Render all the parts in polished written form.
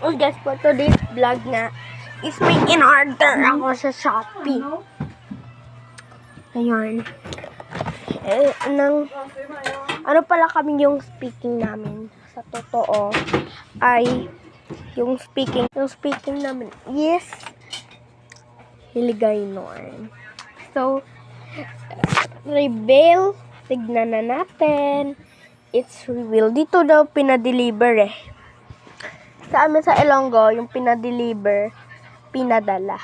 Oh guys, for today's vlog nga is may in-order ako sa Shopee. Ayun. Ano pala kami yung speaking namin. Sa totoo ay yung speaking namin is Hiligaynon. So, reveal. Tignan na natin. It's reveal. Dito daw pinadeliver eh. Sa amin sa Ilonggo, yung pinadeliver, pinadala.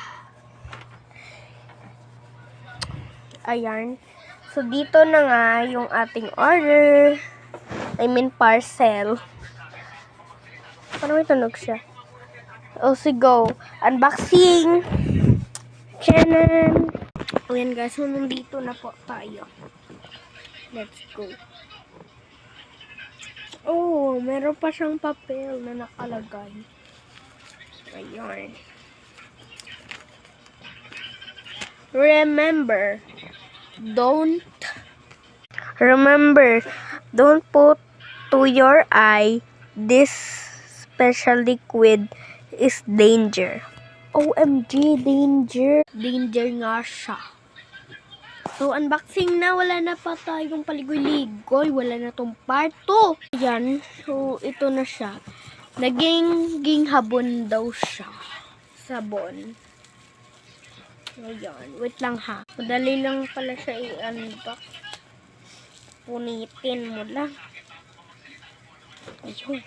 Ayan. So, dito na nga yung ating order. I mean, parcel. Paano may tunog siya? O, go. Unboxing! Chanan! Ayan guys, so nandito na po tayo. Let's go. Oh, meron pa siyang papel na nakalagay. Ayan. Remember, don't put to your eye this special liquid is danger. OMG, danger. Danger nga siya. So, unboxing na. Wala na pa tayong paligoy-ligoy. Wala na tong part 2. Ayan. So, ito na siya. Naging habon daw siya. Sabon. Ayan. Wait lang ha. Madali lang pala siya i-unbox. Punitin mo lang. Ayun.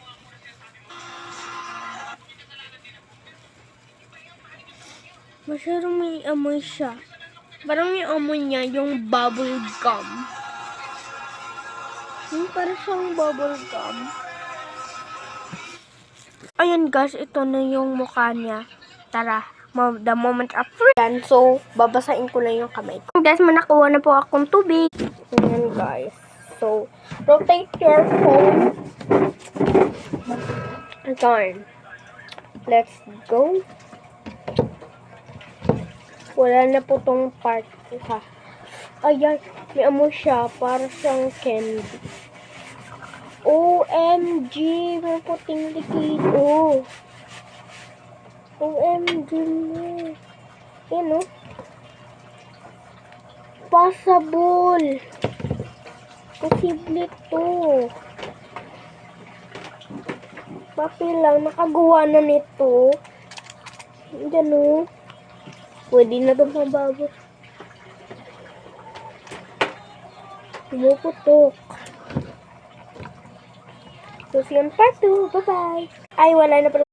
Masyadong may amoy siya. Parang yung amoy niya, yung bubble gum. Yung parang siyang bubble gum. Ayan guys, ito na yung mukha niya. Tara, the moment of freedom. So, babasain ko lang yung kamay ko. Guys, manakuha na po akong tubig. Ayan guys. So, rotate your phone. Again. Let's go. Wala na po tong part ha. Ayan, may amoy siya. Para siyang candy. OMG, may puting likid. Oh. OMG mo. Yan o. Passable. Posible to. Papel lang. Nakagawa na nito. Diyan o. Pwede na itong pambago. Pumuputok. So, see you on part 2. Bye-bye. Ay, wala na pala.